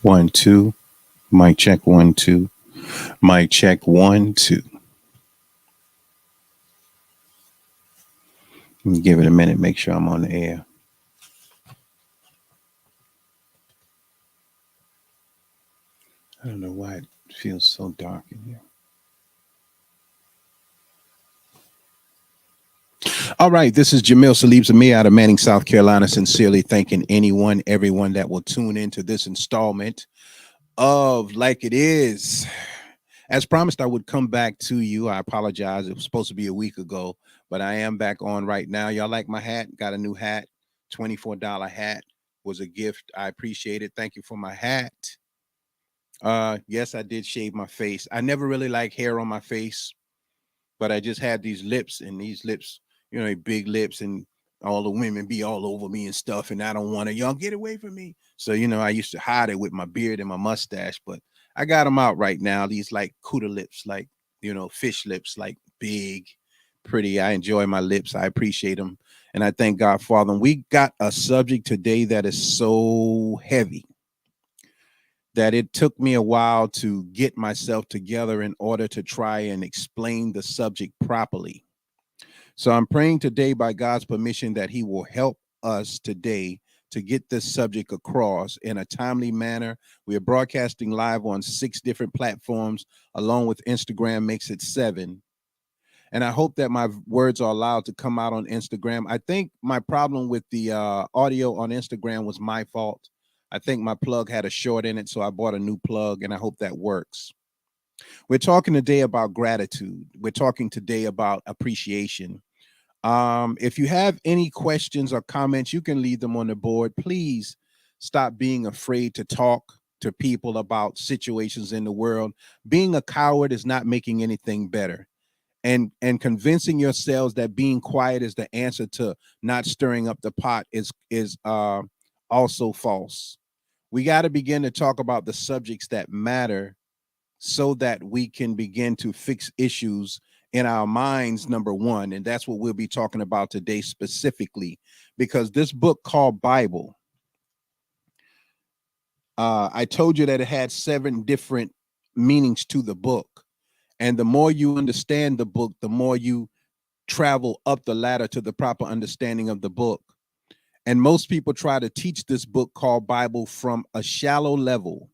One, two. Mic check, one, two. Mic check, one, two. Let me give it a minute, make sure I'm on the air. I don't know why it feels so dark in here. All right, this is Jamil Salib Zamir out of Manning, South Carolina. Sincerely thanking anyone, everyone that will tune into this installment of Like It Is. As promised, I would come back to you. I apologize. It was supposed to be a week ago, but I am back on right now. Y'all like my hat? Got a new hat. $24 hat was a gift. I appreciate it. Thank you for my hat. Yes, I did shave my face. I never really like hair on my face, but I just had these lips, and these lips, big lips, and all the women be all over me and stuff, and I don't want to. Y'all get away from me. So, I used to hide it with my beard and my mustache, but I got them out right now. These like Cuda lips, like, fish lips, like big, pretty. I enjoy my lips. I appreciate them. And I thank God for them. We got a subject today that is so heavy that it took me a while to get myself together in order to try and explain the subject properly. So I'm praying today by God's permission that he will help us today to get this subject across in a timely manner. We are broadcasting live on 6 different platforms, along with Instagram makes it 7. And I hope that my words are allowed to come out on Instagram. I think my problem with the audio on Instagram was my fault. I think my plug had a short in it, so I bought a new plug, and I hope that works. We're talking today about gratitude. We're talking today about appreciation. If you have any questions or comments, you can leave them on the board. Please stop being afraid to talk to people about situations in the world. Being a coward is not making anything better. And convincing yourselves that being quiet is the answer to not stirring up the pot is also false. We got to begin to talk about the subjects that matter so that we can begin to fix issues in our minds, number one. And that's what we'll be talking about today specifically, because this book called Bible, I told you that it had 7 different meanings to the book. And the more you understand the book, the more you travel up the ladder to the proper understanding of the book. And most people try to teach this book called Bible from a shallow level.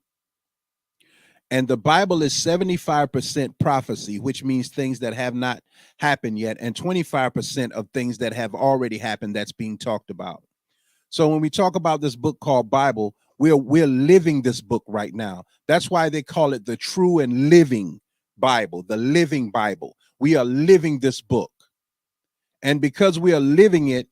And the Bible is 75% prophecy, which means things that have not happened yet, and 25% of things that have already happened that's being talked about. So when we talk about this book called Bible, we're living this book right now. That's why they call it the true and living Bible, the living Bible. We are living this book. And because we are living it,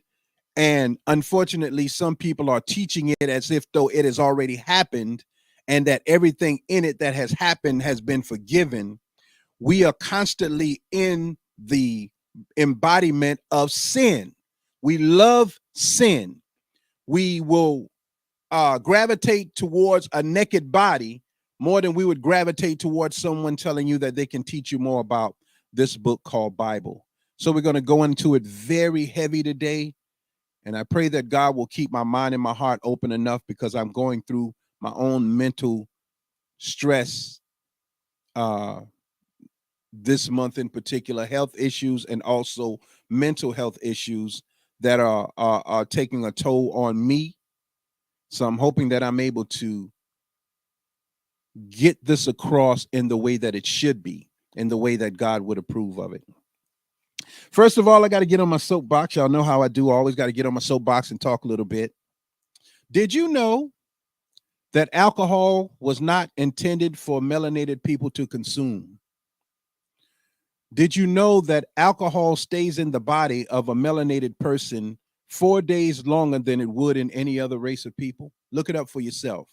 and unfortunately, some people are teaching it as if though it has already happened and that everything in it that has happened has been forgiven. We are constantly in the embodiment of sin. We love sin. We will gravitate towards a naked body more than we would gravitate towards someone telling you that they can teach you more about this book called Bible. So we're going to go into it very heavy today. And I pray that God will keep my mind and my heart open enough, because I'm going through my own mental stress this month in particular, health issues and also mental health issues that are taking a toll on me. So I'm hoping that I'm able to get this across in the way that it should be, in the way that God would approve of it. First of all, I got to get on my soapbox. Y'all know how I do. I always got to get on my soapbox and talk a little bit. Did you know that alcohol was not intended for melanated people to consume? Did you know that alcohol stays in the body of a melanated person 4 days longer than it would in any other race of people? Look it up for yourself.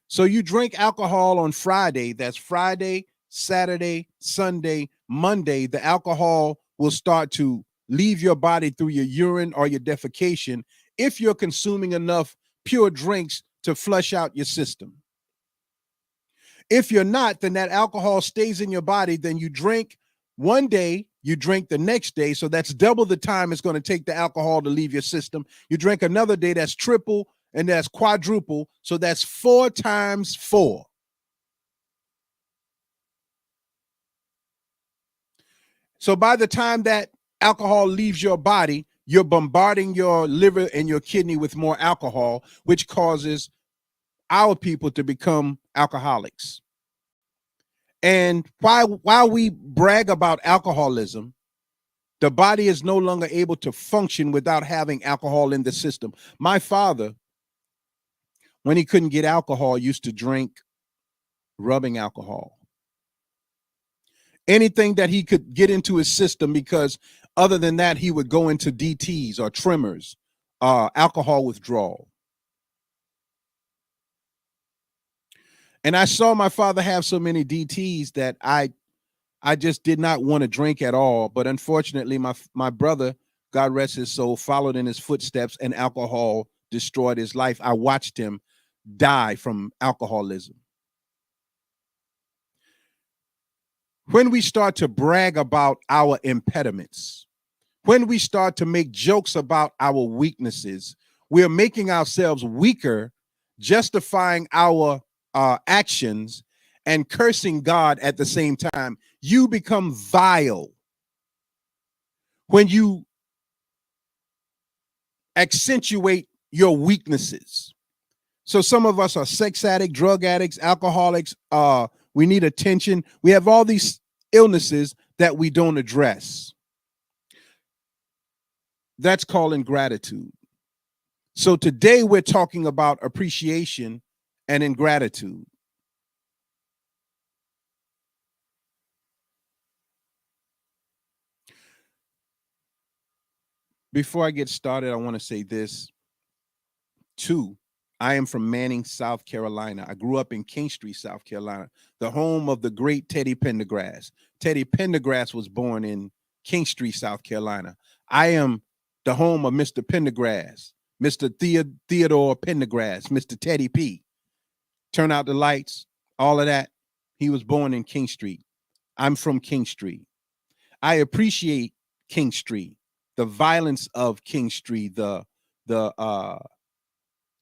So you drink alcohol on Friday, that's Friday, Saturday, Sunday, Monday, the alcohol will start to leave your body through your urine or your defecation if you're consuming enough pure drinks to flush out your system. If you're not, then that alcohol stays in your body. Then you drink one day, you drink the next day. So that's double the time it's going to take the alcohol to leave your system. You drink another day, that's triple. and that's quadruple. So that's 4 times 4. So by the time that alcohol leaves your body, you're bombarding your liver and your kidney with more alcohol, which causes our people to become alcoholics. And while we brag about alcoholism, the body is no longer able to function without having alcohol in the system. My father, when he couldn't get alcohol, used to drink rubbing alcohol. Anything that he could get into his system, because other than that, he would go into DTs or tremors, alcohol withdrawal. And I saw my father have so many DTs that I just did not want to drink at all. But unfortunately, my brother, God rest his soul, followed in his footsteps, and alcohol destroyed his life. I watched him die from alcoholism. When we start to brag about our impediments, when we start to make jokes about our weaknesses, we're making ourselves weaker, justifying our actions, and cursing God at the same time. You become vile when you accentuate your weaknesses. So some of us are sex addicts, drug addicts, alcoholics. We need attention. We have all these illnesses that we don't address. That's called ingratitude. So today we're talking about appreciation and ingratitude. Before I get started, I want to say this too. I am from Manning, South Carolina. I grew up in King Street, South Carolina, the home of the great Teddy Pendergrass. Teddy Pendergrass was born in King Street, South Carolina. I am the home of Mr. Pendergrass, Mr. Theodore Pendergrass, Mr. Teddy P. Turn out the lights, all of that. He was born in King Street. I'm from King Street. I appreciate King Street, the violence of King Street, the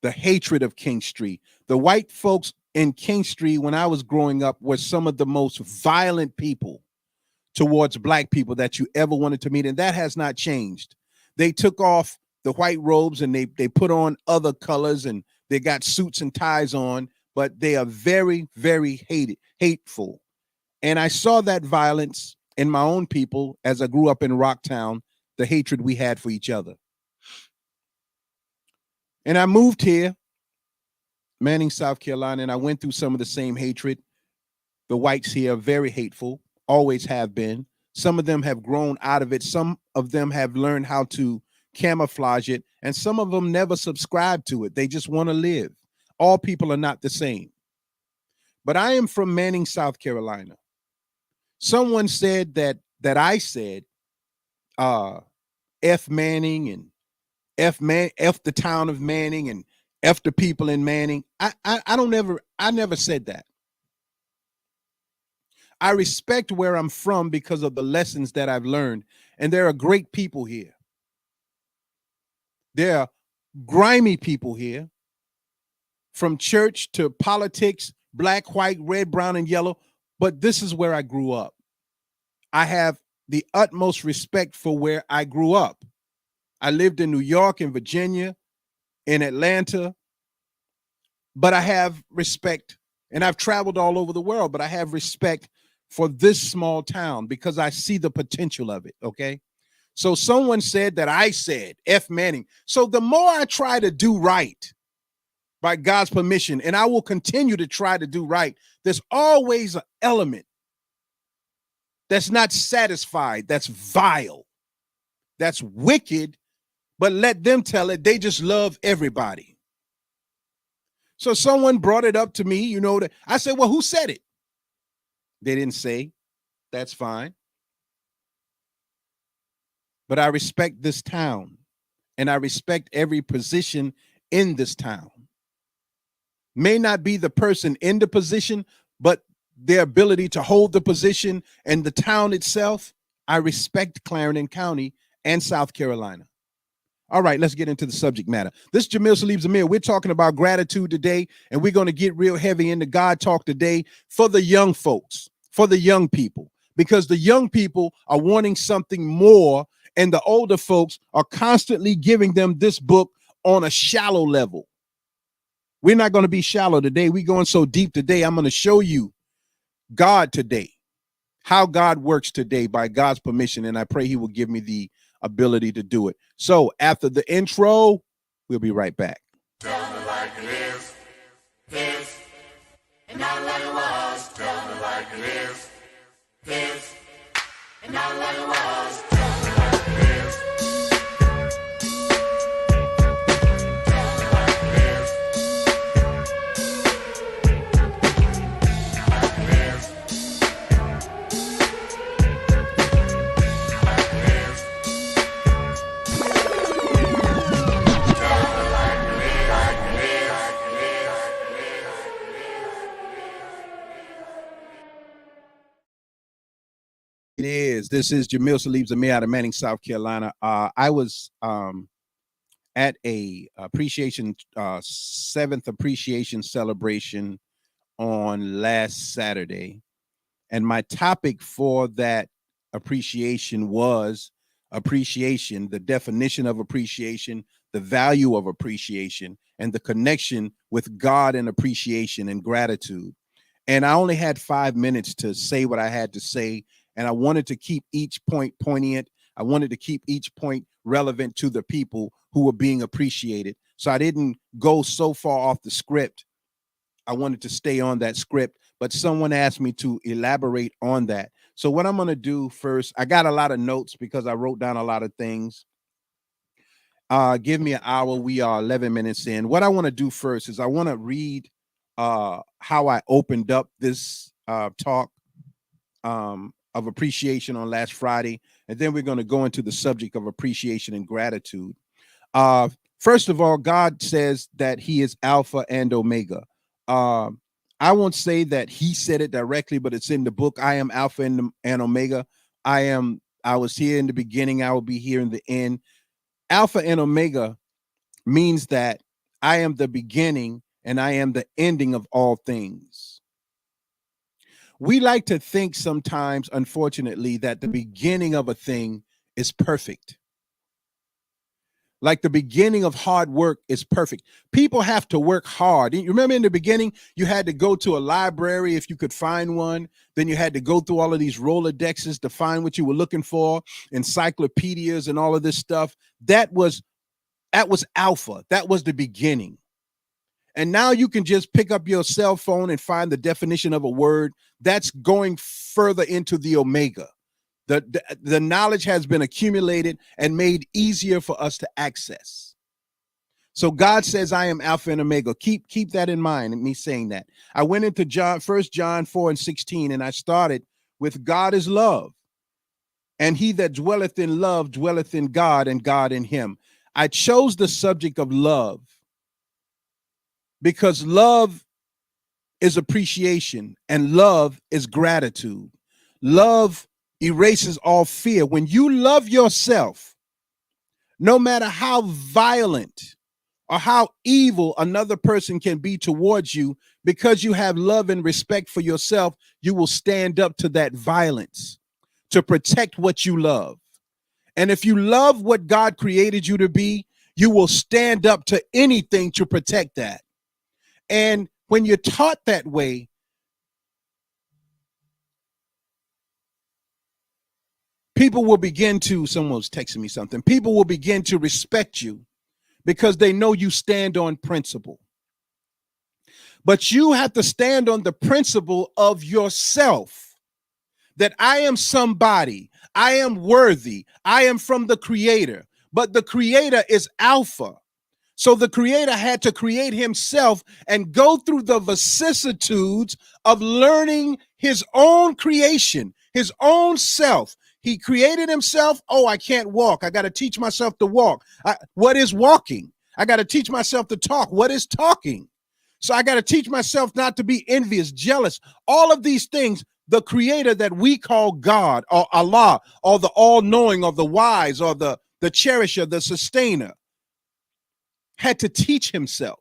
hatred of King Street. The white folks in King Street, when I was growing up, were some of the most violent people towards black people that you ever wanted to meet, and that has not changed. They took off the white robes and they put on other colors, and they got suits and ties on, but they are very, very hateful. And I saw that violence in my own people as I grew up in Rocktown, the hatred we had for each other. And I moved here, Manning, South Carolina, and I went through some of the same hatred. The whites here are very hateful, always have been. Some of them have grown out of it. Some of them have learned how to camouflage it, and some of them never subscribe to it. They just want to live. All people are not the same. But I am from Manning, South Carolina. Someone said that I said F Manning and F the town of Manning and F the people in Manning. I never said that. I respect where I'm from because of the lessons that I've learned, and there are great people here. There are grimy people here, from church to politics, black, white, red, brown, and yellow. But this is where I grew up. I have the utmost respect for where I grew up. I lived in New York, in Virginia, in Atlanta, but I have respect, and I've traveled all over the world, but I have respect for this small town because I see the potential of it, okay? So someone said that I said F Manning. So the more I try to do right, by God's permission, and I will continue to try to do right, there's always an element that's not satisfied, that's vile, that's wicked, but let them tell it. They just love everybody. So someone brought it up to me, you know, that I said, well, who said it? They didn't say. That's fine. But I respect this town, and I respect every position in this town. May not be the person in the position, but their ability to hold the position and the town itself. I respect Clarendon County and South Carolina. All right, let's get into the subject matter. This is Jamil Salib Zamir. We're talking about gratitude today, and we're going to get real heavy into God talk today for the young folks, for the young people, because the young people are wanting something more, and the older folks are constantly giving them this book on a shallow level. We're not going to be shallow today. We're going so deep today. I'm going to show you God today, how God works today by God's permission, and I pray he will give me the ability to do it. So after the intro, we'll be right back. Tell me like it is, and not like it was. Tell me like it is, and not like it was. Tell me like it is. It is. This is Jamil Salib Zamir out of Manning, South Carolina. I was at a appreciation 7th appreciation celebration on last Saturday, and my topic for that appreciation was appreciation, the definition of appreciation, the value of appreciation, and the connection with God and appreciation and gratitude. And I only had 5 minutes to say what I had to say, and I wanted to keep each point poignant. I wanted to keep each point relevant to the people who were being appreciated. So I didn't go so far off the script. I wanted to stay on that script, but someone asked me to elaborate on that. So what I'm going to do first, I got a lot of notes because I wrote down a lot of things. Give me an hour. We are 11 minutes in. What I want to do first is I want to read how I opened up this talk of appreciation on last Friday, and then we're going to go into the subject of appreciation and gratitude. First of all, God says that he is Alpha and Omega. I won't say that he said it directly, but it's in the book. I am Alpha and Omega. I was here in the beginning. I will be here in the end. Alpha and Omega means that I am the beginning and I am the ending of all things. We like to think sometimes, unfortunately, that the beginning of a thing is perfect. Like the beginning of hard work is perfect. People have to work hard. You remember in the beginning, you had to go to a library if you could find one. Then you had to go through all of these Rolodexes to find what you were looking for, encyclopedias and all of this stuff. That was alpha. That was the beginning. And now you can just pick up your cell phone and find the definition of a word. That's going further into the omega. The knowledge has been accumulated and made easier for us to access. So God says, I am Alpha and Omega. Keep that in mind, me saying that. I went into 1 John 4:16, and I started with God is love. And he that dwelleth in love dwelleth in God, and God in him. I chose the subject of love because love is appreciation and love is gratitude. Love erases all fear. When you love yourself, no matter how violent or how evil another person can be towards you, because you have love and respect for yourself, you will stand up to that violence to protect what you love. And if you love what God created you to be, you will stand up to anything to protect that. And when you're taught that way, people will begin to, someone's texting me something, people will begin to respect you because they know you stand on principle. But you have to stand on the principle of yourself, that I am somebody, I am worthy, I am from the Creator, but the Creator is Alpha. So the Creator had to create himself and go through the vicissitudes of learning his own creation, his own self. He created himself. Oh, I can't walk. I got to teach myself to walk. What is walking? I got to teach myself to talk. What is talking? So I got to teach myself not to be envious, jealous, all of these things. The Creator that we call God or Allah or the all-knowing or the wise or the cherisher, the sustainer. had to teach himself.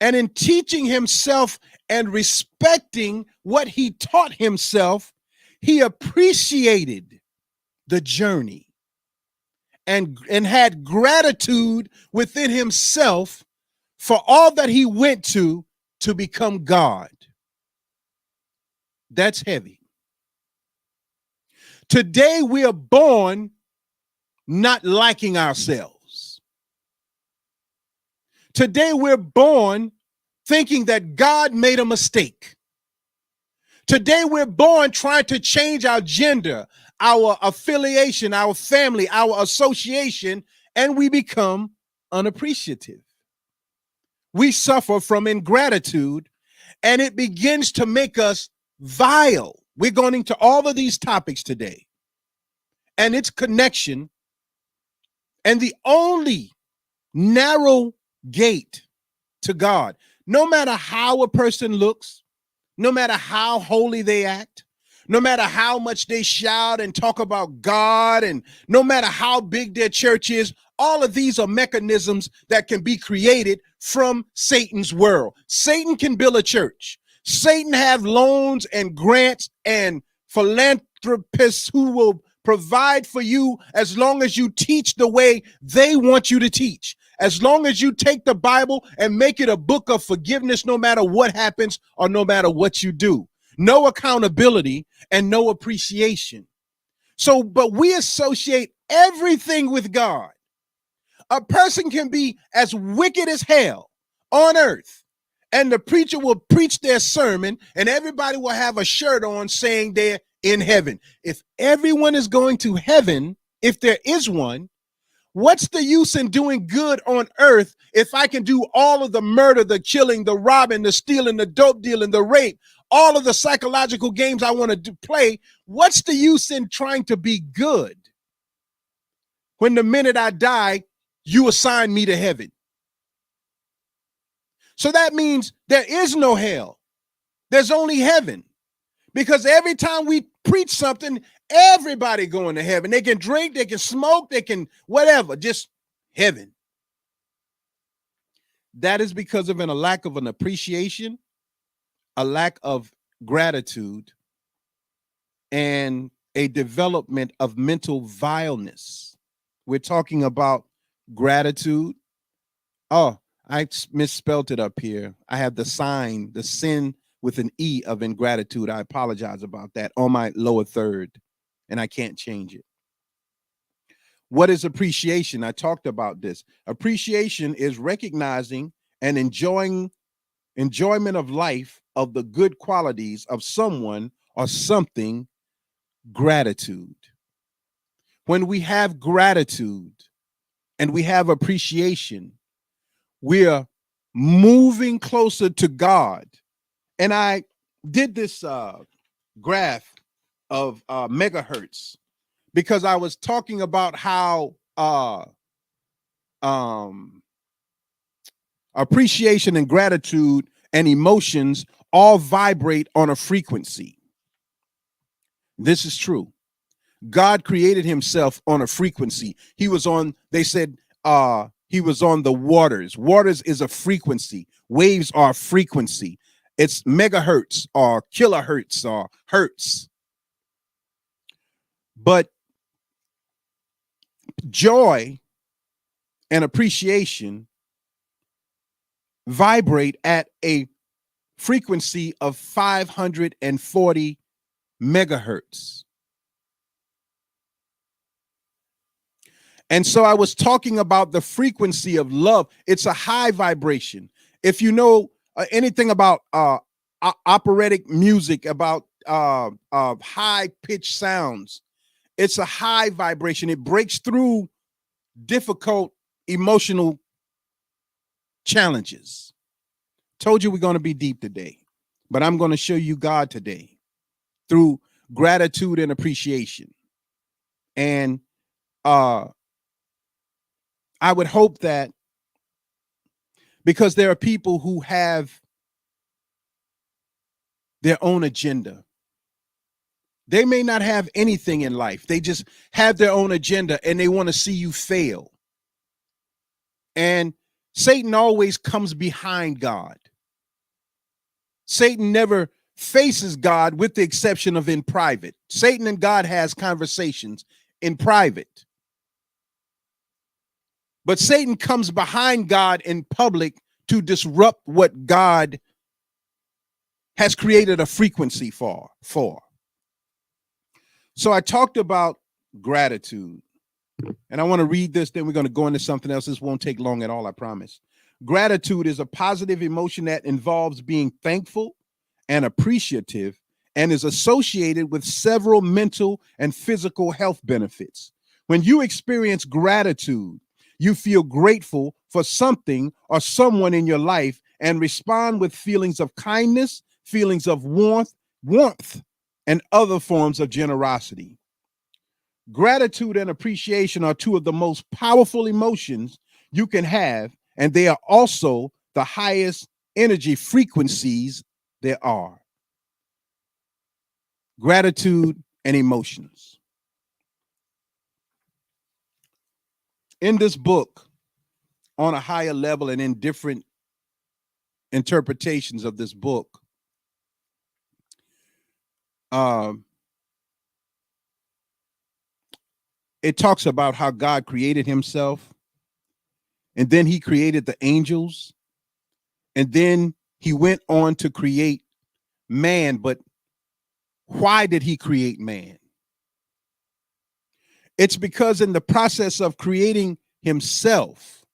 And in teaching himself and respecting what he taught himself, he appreciated the journey and had gratitude within himself for all that he went to become God. That's heavy. Today we are born not liking ourselves. Today we're born thinking that God made a mistake. Today we're born trying to change our gender, our affiliation, our family, our association, and we become unappreciative. We suffer from ingratitude, and it begins to make us vile. We're going into all of these topics today and its connection, and the only narrow gate to God. No matter how a person looks, no matter how holy they act, no matter how much they shout and talk about God, and no matter how big their church is, all of these are mechanisms that can be created from Satan's world. Satan can build a church. Satan have loans and grants and philanthropists who will provide for you as long as you teach the way they want you to teach. As long as you take the Bible and make it a book of forgiveness, no matter what happens or no matter what you do. No accountability and no appreciation. So, but we associate everything with God. A person can be as wicked as hell on earth, and the preacher will preach their sermon, and everybody will have a shirt on saying they're in heaven. If everyone is going to heaven, if there is one, what's the use in doing good on earth if I can do all of the murder, the killing, the robbing, the stealing, the dope dealing, the rape, all of the psychological games I want to play? What's the use in trying to be good when the minute I die, you assign me to heaven? So that means there is no hell. There's only heaven. Because every time we preach something, everybody going to heaven. They can drink, they can smoke, they can whatever, just heaven. That is because of a lack of an appreciation, a lack of gratitude, and a development of mental vileness. We're talking about gratitude. Oh, I misspelled it up here. I have the sin with an E of ingratitude. I apologize about that on my lower third, and I can't change it. What is appreciation? I talked about this. Appreciation is recognizing and enjoyment of life, of the good qualities of someone or something. Gratitude. When we have gratitude and we have appreciation, we're moving closer to God. And I did this graph of megahertz because I was talking about how appreciation and gratitude and emotions all vibrate on a frequency. This is true. God created himself on a frequency. He was on, they said, he was on the waters. Waters is a frequency. Waves are a frequency. It's megahertz or kilohertz or hertz. But joy and appreciation vibrate at a frequency of 540 megahertz. And so I was talking about the frequency of love. It's a high vibration. If you know anything about operatic music, about high pitched sounds, it's a high vibration. It breaks through difficult emotional challenges. Told you we're going to be deep today, but I'm going to show you God today through gratitude and appreciation. And I would hope that, because there are people who have their own agenda. They may not have anything in life. They just have their own agenda and they want to see you fail. And Satan always comes behind God. Satan never faces God with the exception of in private. Satan and God has conversations in private. But Satan comes behind God in public to disrupt what God has created a frequency for. So I talked about gratitude. And I want to read this, then we're going to go into something else. This won't take long at all, I promise. Gratitude is a positive emotion that involves being thankful and appreciative and is associated with several mental and physical health benefits. When you experience gratitude, you feel grateful for something or someone in your life and respond with feelings of kindness, feelings of warmth, and other forms of generosity. Gratitude and appreciation are two of the most powerful emotions you can have, and they are also the highest energy frequencies there are. Gratitude and emotions. In this book, on a higher level and in different interpretations of this book, it talks about how God created himself, and then he created the angels, and then he went on to create man. But why did he create man? It's because in the process of creating himself,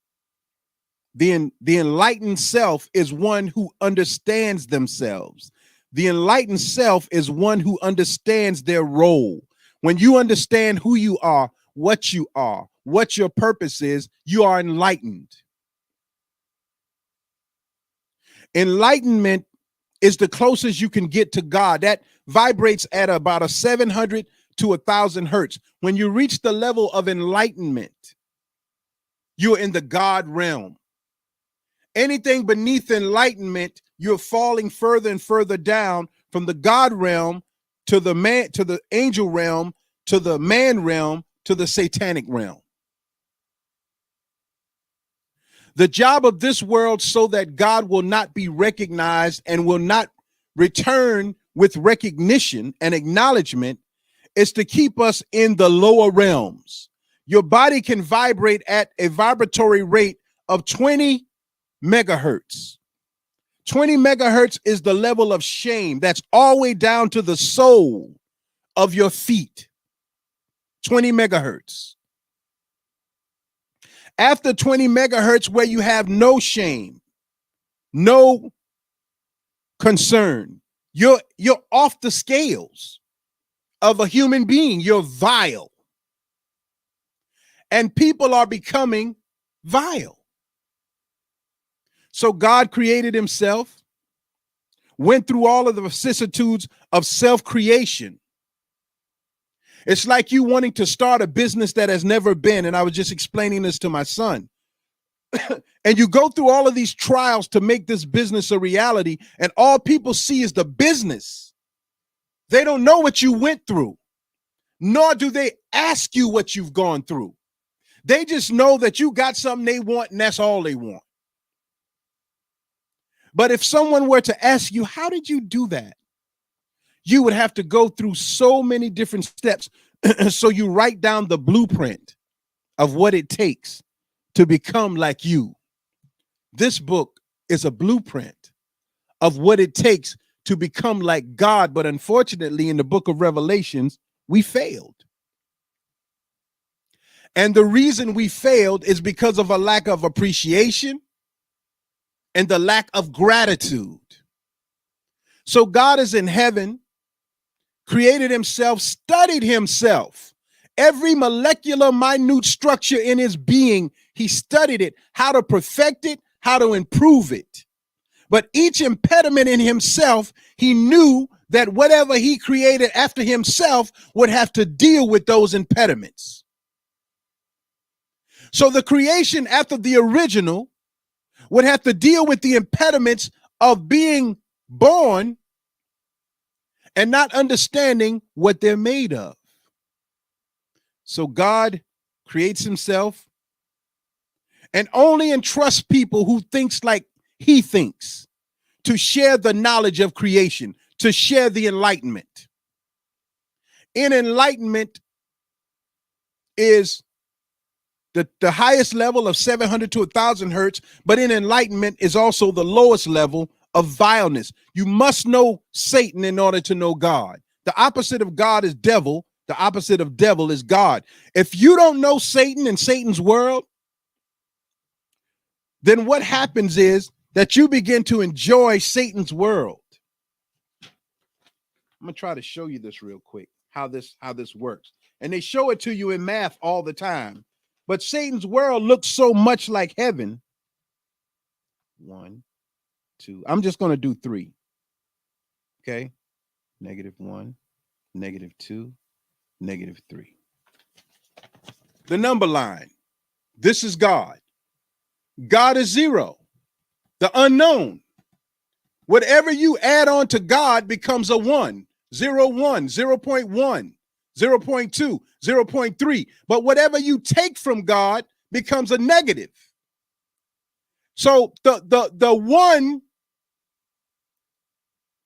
the enlightened self is one who understands themselves. The enlightened self is one who understands their role. When you understand who you are, what your purpose is, you are enlightened. Enlightenment is the closest you can get to God. That vibrates at about a 700 to 1,000 hertz. When you reach the level of enlightenment, you're in the God realm. Anything beneath enlightenment, you're falling further and further down from the God realm to the man, to the angel realm, to the man realm, to the satanic realm. The job of this world, so that God will not be recognized and will not return with recognition and acknowledgement, is to keep us in the lower realms. Your body can vibrate at a vibratory rate of 20 megahertz. 20 megahertz is the level of shame. That's all the way down to the sole of your feet. 20 megahertz. After 20 megahertz, where you have no shame, no concern, you're off the scales of a human being. You're vile. And people are becoming vile. So God created himself, went through all of the vicissitudes of self-creation. It's like you wanting to start a business that has never been. And I was just explaining this to my son. And you go through all of these trials to make this business a reality, and all people see is the business. They don't know what you went through, nor do they ask you what you've gone through. They just know that you got something they want, and that's all they want. But if someone were to ask you, how did you do that? You would have to go through so many different steps. So you write down the blueprint of what it takes to become like you. This book is a blueprint of what it takes to become like God. But unfortunately, in the book of Revelations, we failed. And the reason we failed is because of a lack of appreciation and the lack of gratitude. So God is in heaven, created himself, studied himself. Every molecular minute structure in his being, he studied it, how to perfect it, how to improve it. But each impediment in himself, he knew that whatever he created after himself would have to deal with those impediments. So the creation after the original would have to deal with the impediments of being born and not understanding what they're made of. So God creates himself, and only entrust people who thinks like he thinks to share the knowledge of creation, to share the enlightenment. In enlightenment is the highest level of 700 to 1,000 hertz, but in enlightenment is also the lowest level of vileness. You must know Satan in order to know God. The opposite of God is devil. The opposite of devil is God. If you don't know Satan and Satan's world, then what happens is that you begin to enjoy Satan's world. I'm going to try to show you this real quick, how this works. And they show it to you in math all the time. But Satan's world looks so much like heaven. 1, 2. I'm just going to do 3. Okay. -1, -2, -3. The number line. This is God. God is 0, the unknown. Whatever you add on to God becomes a 1, 0, 1, 0.1, 0.2, 0.3. But whatever you take from God becomes a negative. So the 1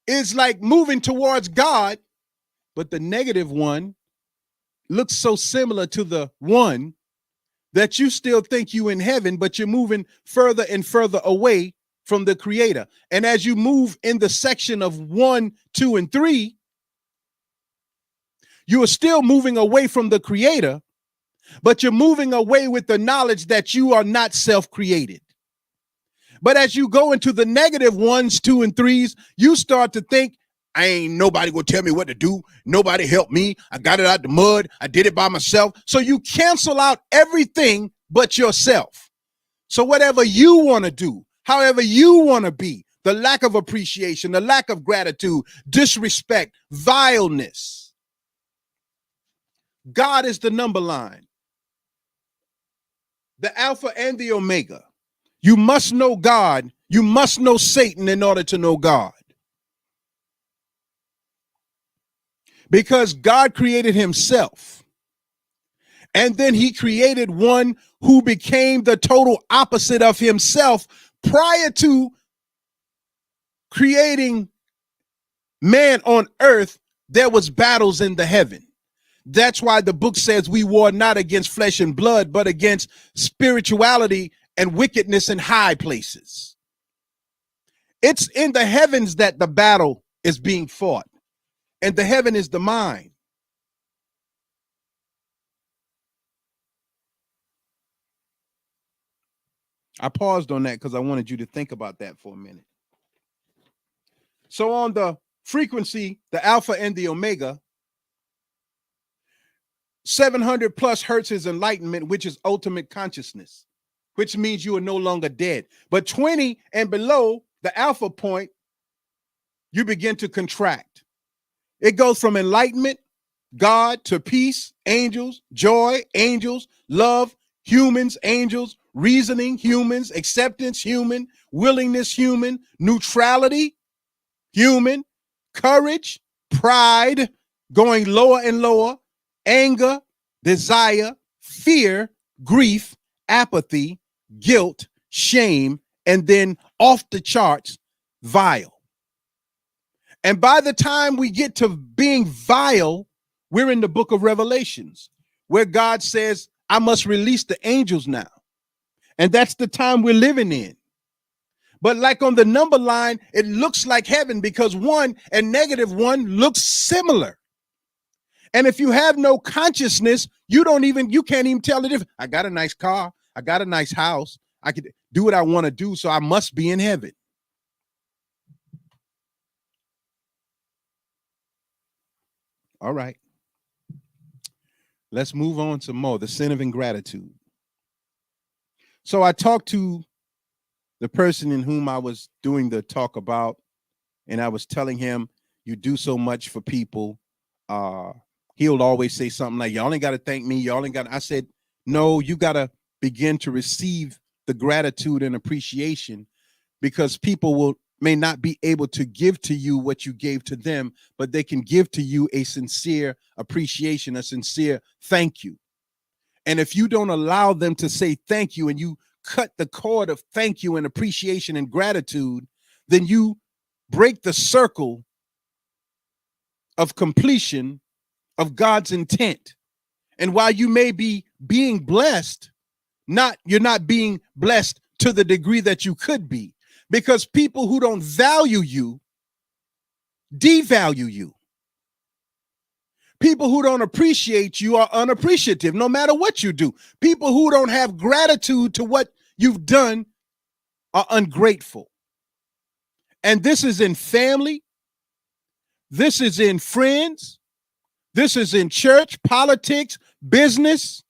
is like moving towards God, but the -1 looks so similar to the 1 that you still think you in heaven, but you're moving further and further away from the creator. And as you move in the section of 1, 2, and 3, you are still moving away from the creator, but you're moving away with the knowledge that you are not self-created. But as you go into the -1s, 2, and 3s, you start to think, I ain't nobody gonna tell me what to do. Nobody helped me. I got it out the mud. I did it by myself. So you cancel out everything but yourself. So whatever you want to do, however you want to be, the lack of appreciation, the lack of gratitude, disrespect, vileness. God is the number line, the Alpha and the Omega. You must know God. You must know Satan in order to know God. Because God created himself. And then he created one who became the total opposite of himself prior to creating man on earth. There was battles in the heaven. That's why the book says we war not against flesh and blood, but against spirituality and wickedness in high places. It's in the heavens that the battle is being fought. And the heaven is the mind. I paused on that because I wanted you to think about that for a minute. So on the frequency, the Alpha and the Omega, 700 plus hertz is enlightenment, which is ultimate consciousness, which means you are no longer dead. But 20 and below the alpha point, you begin to contract. It goes from enlightenment, God, to peace, angels, joy, angels, love, humans, angels, reasoning, humans, acceptance, human, willingness, human, neutrality, human, courage, pride, going lower and lower, anger, desire, fear, grief, apathy, guilt, shame, and then off the charts, vile. And by the time we get to being vile, we're in the book of Revelations, where God says, I must release the angels now. And that's the time we're living in. But like on the number line, it looks like heaven because 1 and -1 looks similar. And if you have no consciousness, you can't even tell the difference. I got a nice car. I got a nice house. I could do what I want to do. So I must be in heaven. All right. Let's move on to more. The sin of ingratitude. So I talked to the person in whom I was doing the talk about, and I was telling him, you do so much for people. He'll always say something like, y'all ain't got to thank me. Y'all ain't got. I said, no, you got to begin to receive the gratitude and appreciation, because people may not be able to give to you what you gave to them, but they can give to you a sincere appreciation, a sincere thank you. And if you don't allow them to say thank you and you cut the cord of thank you and appreciation and gratitude, then you break the circle of completion of God's intent. And while you may be being blessed, you're not being blessed to the degree that you could be, because people who don't value you devalue you. People who don't appreciate you are unappreciative no matter what you do. People who don't have gratitude to what you've done are ungrateful. And this is in family. This is in friends. This is in church, politics, business.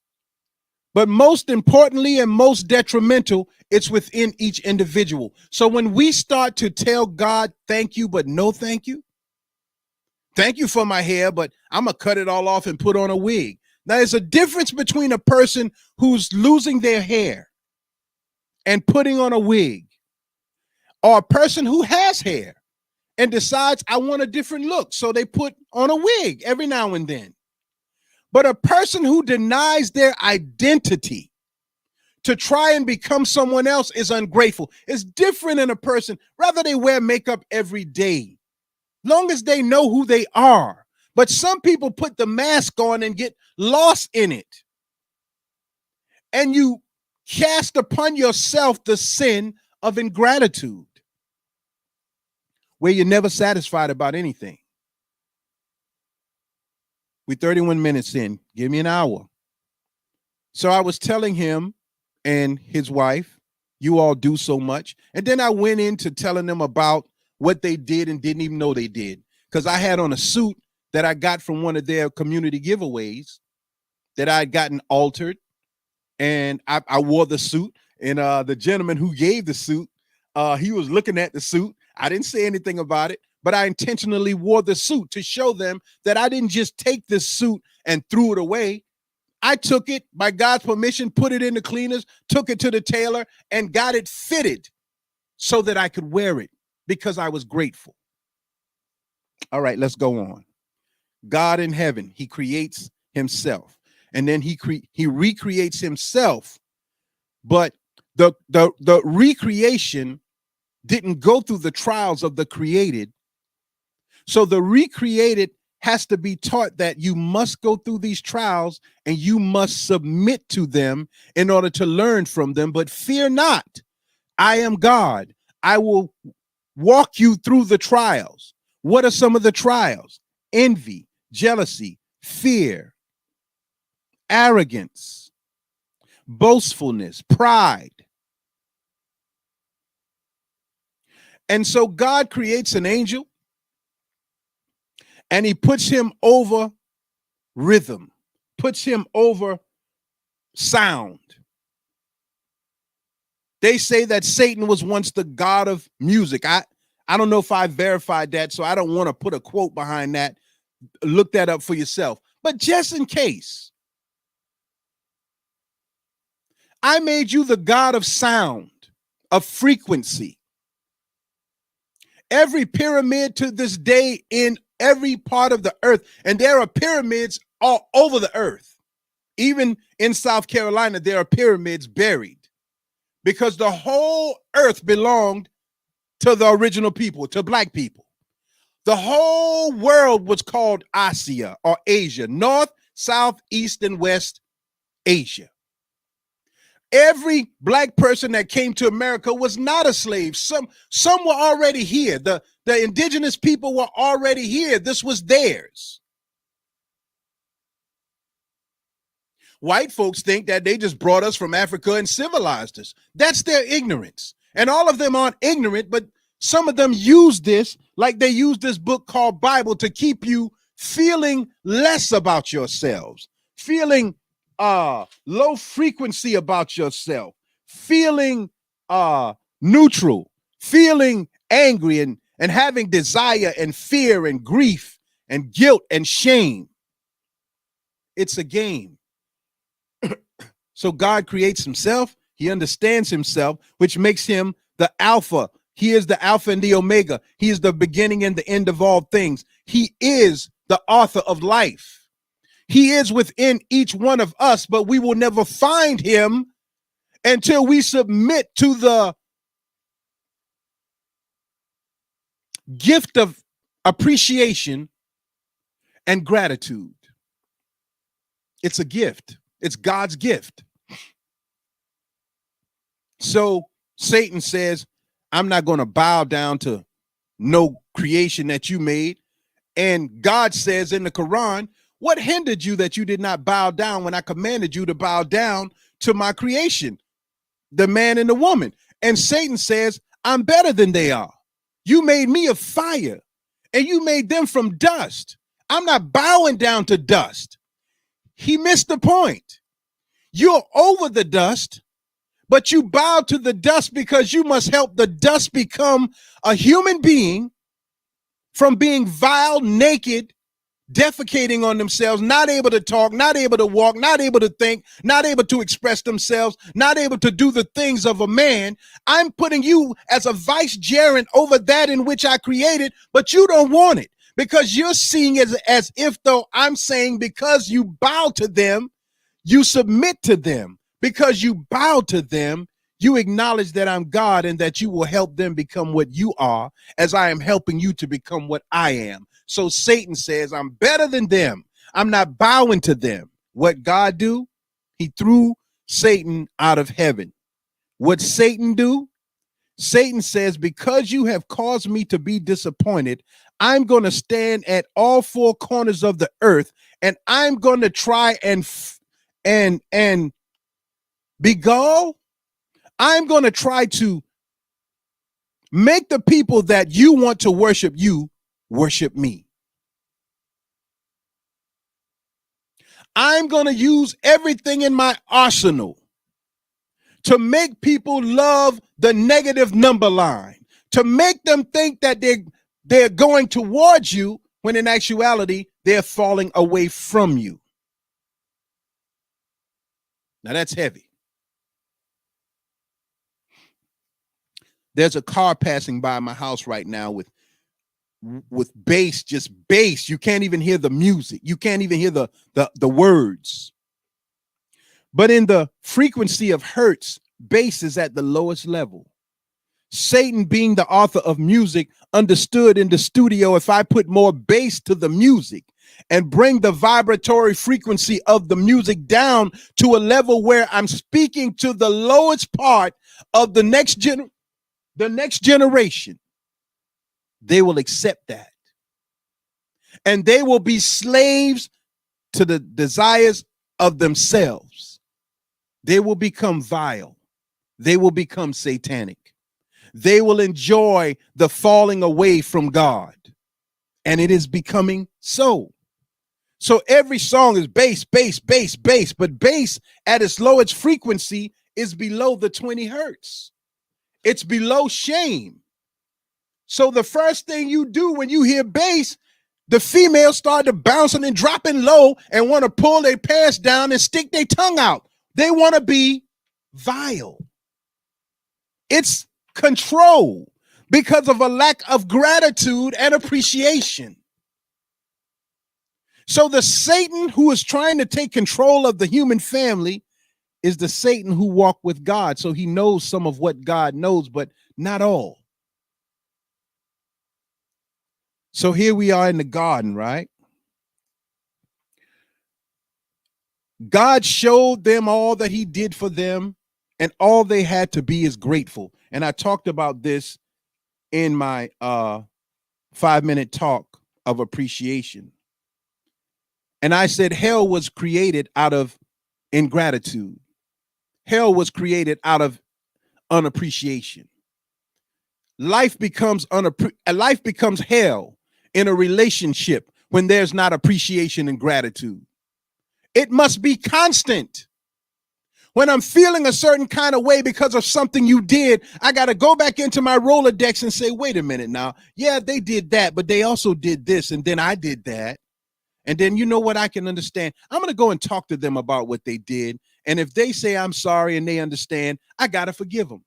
But most importantly and most detrimental, it's within each individual. So when we start to tell God, thank you, but no thank you. Thank you for my hair, but I'm going to cut it all off and put on a wig. Now, there's a difference between a person who's losing their hair and putting on a wig, or a person who has hair and decides, I want a different look, so they put on a wig every now and then. But a person who denies their identity to try and become someone else is ungrateful. It's different than a person, rather they wear makeup every day, long as they know who they are. But some people put the mask on and get lost in it. And you cast upon yourself the sin of ingratitude, where you're never satisfied about anything. We're 31 minutes in. Give me an hour. So I was telling him and his wife, you all do so much. And then I went into telling them about what they did and didn't even know they did. Because I had on a suit that I got from one of their community giveaways that I had gotten altered. And I wore the suit. And the gentleman who gave the suit, he was looking at the suit. I didn't say anything about it, but I intentionally wore the suit to show them that I didn't just take this suit and threw it away. I took it by God's permission, put it in the cleaners, took it to the tailor, and got it fitted so that I could wear it because I was grateful. All right, let's go on. God in heaven, he creates himself, and then he recreates himself. But the recreation didn't go through the trials of the created. So the recreated has to be taught that you must go through these trials and you must submit to them in order to learn from them. But fear not, I am God. I will walk you through the trials. What are some of the trials? Envy, jealousy, fear, arrogance, boastfulness, pride. And so God creates an angel and he puts him over rhythm, puts him over sound. They say that Satan was once the god of music. I don't know if I verified that, so I don't want to put a quote behind that. Look that up for yourself. But just in case, I made you the god of sound, of frequency. Every pyramid to this day in every part of the earth, and there are pyramids all over the earth. Even in South Carolina, there are pyramids buried because the whole earth belonged to the original people, to black people. The whole world was called Asia or Asia, North, South, East, and West Asia. Every black person that came to America was not a slave. Some were already here. The indigenous people were already here. This was theirs. White folks think that they just brought us from Africa and civilized us. That's their ignorance. And all of them aren't ignorant, but some of them use this, like they use this book called Bible, to keep you feeling less about yourselves, feeling low frequency about yourself, feeling neutral, feeling angry, and having desire and fear and grief and guilt and shame. It's a game. So God creates himself. He understands himself, which makes him the Alpha. He is the Alpha and the Omega. He is the beginning and the end of all things. He is the author of life. He is within each one of us, but we will never find him until we submit to the gift of appreciation and gratitude. It's a gift. It's God's gift. So Satan says, I'm not going to bow down to no creation that you made. And God says in the Quran, what hindered you that you did not bow down when I commanded you to bow down to my creation, the man and the woman? And Satan says, I'm better than they are. You made me of fire and you made them from dust. I'm not bowing down to dust. He missed the point. You're over the dust, but you bow to the dust because you must help the dust become a human being from being vile, naked, defecating on themselves, not able to talk, not able to walk, not able to think, not able to express themselves, not able to do the things of a man. I'm putting you as a vicegerent over that in which I created, but you don't want it because you're seeing it as if though I'm saying because you bow to them, you submit to them. Because you bow to them, you acknowledge that I'm God and that you will help them become what you are as I am helping you to become what I am. So Satan says, I'm better than them. I'm not bowing to them. What God do? He threw Satan out of heaven. What Satan do? Satan says, because you have caused me to be disappointed, I'm going to stand at all four corners of the earth and I'm going to try and beguile. I'm going to try to make the people that you want to worship you worship me. I'm going to use everything in my arsenal to make people love the negative number line, to make them think that they're going towards you when in actuality they're falling away from you. Now that's heavy. There's a car passing by my house right now with bass, just bass. You can't even hear the music. You can't even hear the words. But in the frequency of hertz, bass is at the lowest level. Satan, being the author of music, understood in the studio, if I put more bass to the music and bring the vibratory frequency of the music down to a level where I'm speaking to the lowest part of the next generation, they will accept that. And they will be slaves to the desires of themselves. They will become vile. They will become satanic. They will enjoy the falling away from God. And it is becoming so. So every song is bass, bass, bass, bass, but bass at its lowest frequency is below the 20 hertz. It's below shame. So the first thing you do when you hear bass, the females start to bouncing and dropping low and want to pull their pants down and stick their tongue out. They want to be vile. It's control because of a lack of gratitude and appreciation. So the Satan who is trying to take control of the human family is the Satan who walked with God. So he knows some of what God knows, but not all. So here we are in the garden, right? God showed them all that he did for them, and all they had to be is grateful. And I talked about this in my 5-minute talk of appreciation. And I said hell was created out of ingratitude. Hell was created out of unappreciation. Life becomes hell in a relationship when there's not appreciation and gratitude. It must be constant. When I'm feeling a certain kind of way because of something you did, I got to go back into my Rolodex and say, wait a minute now. Yeah, they did that, but they also did this, and then I did that. And then you know what? I can understand. I'm going to go and talk to them about what they did. And if they say I'm sorry and they understand, I got to forgive them.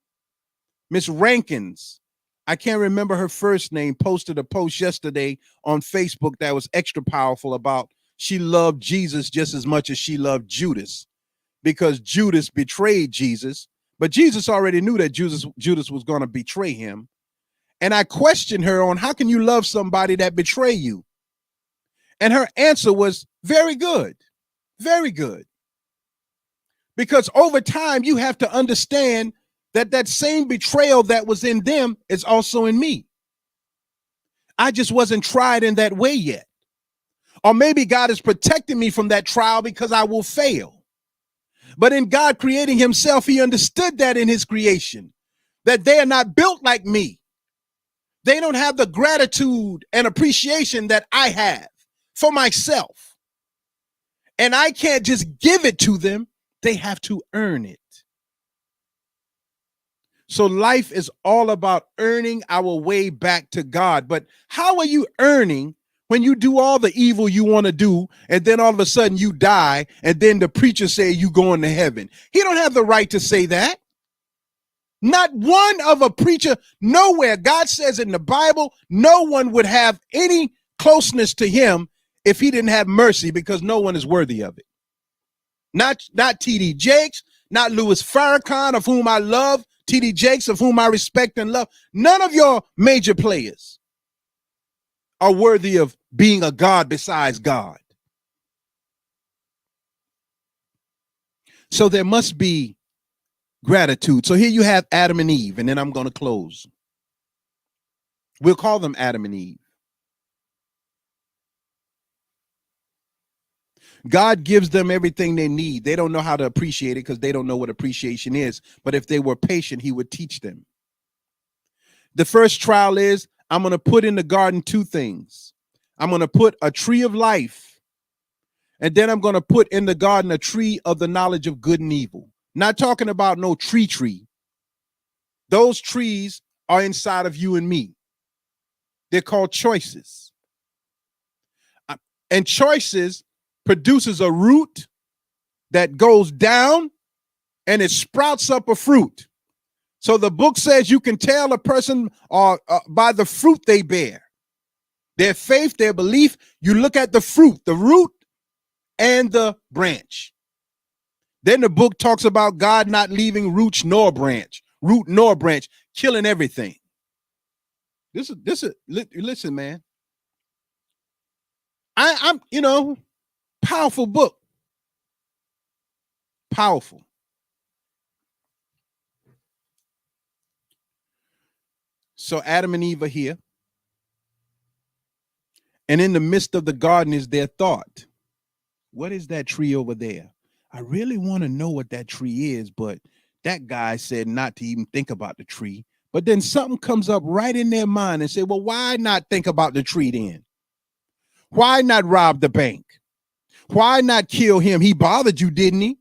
Miss Rankins, I can't remember her first name, posted a post yesterday on Facebook that was extra powerful about she loved Jesus just as much as she loved Judas, because Judas betrayed Jesus, But Jesus already knew that Judas was going to betray him. And I questioned her on how can you love somebody that betray you? And her answer was very good. Very good. Because over time, you have to understand that that same betrayal that was in them is also in me. I just wasn't tried in that way yet. Or maybe God is protecting me from that trial because I will fail. But in God creating himself, he understood that in his creation, that they are not built like me. They don't have the gratitude and appreciation that I have for myself. And I can't just give it to them. They have to earn it. So life is all about earning our way back to God. But how are you earning when you do all the evil you want to do, and then all of a sudden you die, and then the preacher say you going to heaven? He don't have the right to say that. Not one of a preacher, nowhere. God says in the Bible, no one would have any closeness to him if he didn't have mercy, because no one is worthy of it. Not T.D. Jakes, not Louis Farrakhan, of whom I love, T.D. Jakes, of whom I respect and love. None of your major players are worthy of being a God besides God. So there must be gratitude. So here you have Adam and Eve, and then I'm going to close. We'll call them Adam and Eve. God gives them everything they need. They don't know how to appreciate it because they don't know what appreciation is. But if they were patient, he would teach them. The first trial is, I'm going to put in the garden two things. I'm going to put a tree of life, and then I'm going to put in the garden a tree of the knowledge of good and evil. Not talking about no tree. Those trees are inside of you and me. They're called choices. And choices produces a root that goes down and it sprouts up a fruit. So the book says you can tell a person by the fruit they bear. Their faith, their belief, you look at the fruit, the root and the branch. Then the book talks about God not leaving root nor branch, killing everything. Listen, man. I'm powerful book. Powerful. So Adam and Eve are here. And in the midst of the garden is their thought. What is that tree over there? I really want to know what that tree is, but that guy said not to even think about the tree. But then something comes up right in their mind and say, well, why not think about the tree then? Why not rob the bank? Why not kill him? He bothered you, didn't he?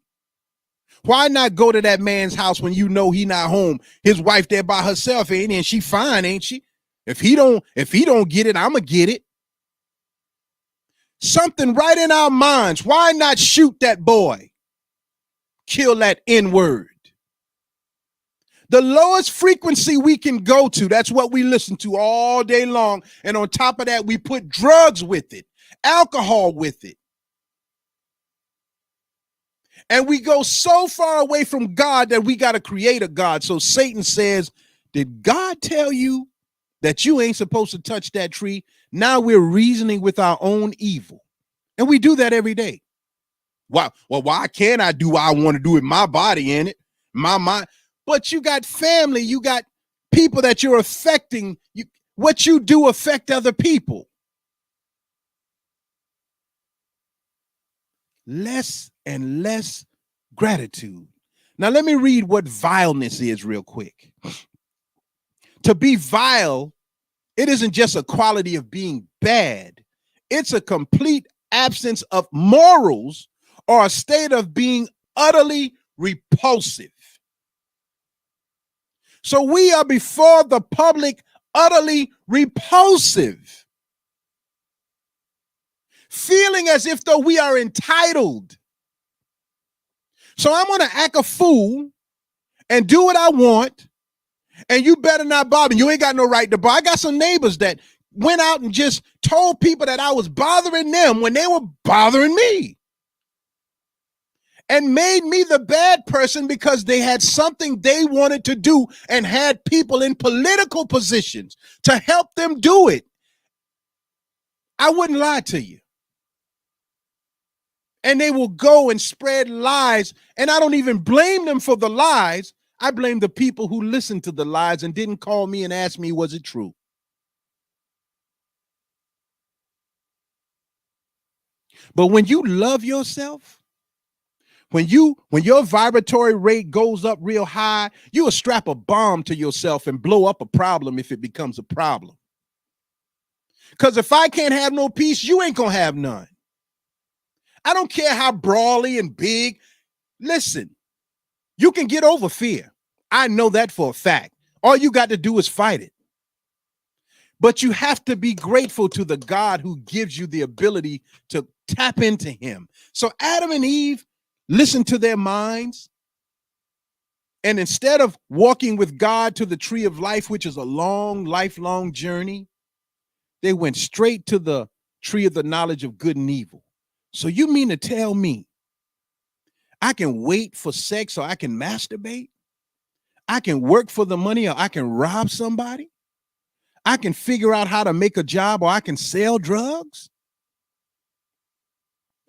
Why not go to that man's house when you know he not home? His wife there by herself, ain't he? And she fine, ain't she? If he don't get it, I'ma get it. Something right in our minds. Why not shoot that boy? Kill that N-word. The lowest frequency we can go to, that's what we listen to all day long. And on top of that, we put drugs with it, alcohol with it. And we go so far away from God that we got to create a God. So Satan says, did God tell you that you ain't supposed to touch that tree? Now we're reasoning with our own evil. And we do that every day. Why? Well, why can't I do what I want to do with my body in it, my mind? But you got family, you got people that you're affecting. What you do affect other people. Less and less gratitude. Now, let me read what vileness is real quick. To be vile, it isn't just a quality of being bad. It's a complete absence of morals or a state of being utterly repulsive. So we are before the public utterly repulsive, feeling as if though we are entitled. So I'm going to act a fool and do what I want, and you better not bother me. You ain't got no right to bother. I got some neighbors that went out and just told people that I was bothering them when they were bothering me. and made me the bad person because they had something they wanted to do and had people in political positions to help them do it. I wouldn't lie to you. And they will go and spread lies. And I don't even blame them for the lies. I blame the people who listened to the lies and didn't call me and ask me, was it true? But when you love yourself, when your vibratory rate goes up real high, you will strap a bomb to yourself and blow up a problem if it becomes a problem. Because if I can't have no peace, you ain't gonna have none. I don't care how brawly and big. Listen, you can get over fear. I know that for a fact. All you got to do is fight it. But you have to be grateful to the God who gives you the ability to tap into him. So Adam and Eve listened to their minds. And instead of walking with God to the tree of life, which is a long, lifelong journey, they went straight to the tree of the knowledge of good and evil. So you mean to tell me I can wait for sex or I can masturbate? I can work for the money or I can rob somebody? I can figure out how to make a job or I can sell drugs?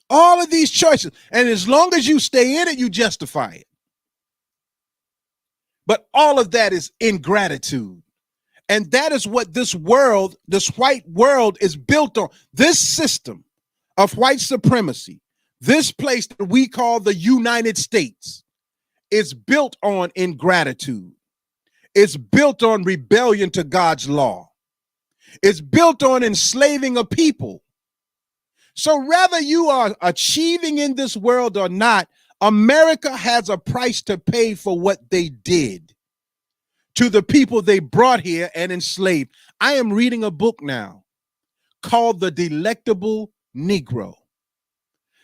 All of these choices. And as long as you stay in it, you justify it. But all of that is ingratitude. And that is what this world, this white world is built on. This system of white supremacy, this place that we call the United States, is built on ingratitude. It's built on rebellion to God's law. It's built on enslaving a people. So whether you are achieving in this world or not, America has a price to pay for what they did to the people they brought here and enslaved. I am reading a book now called The Delectable Negro.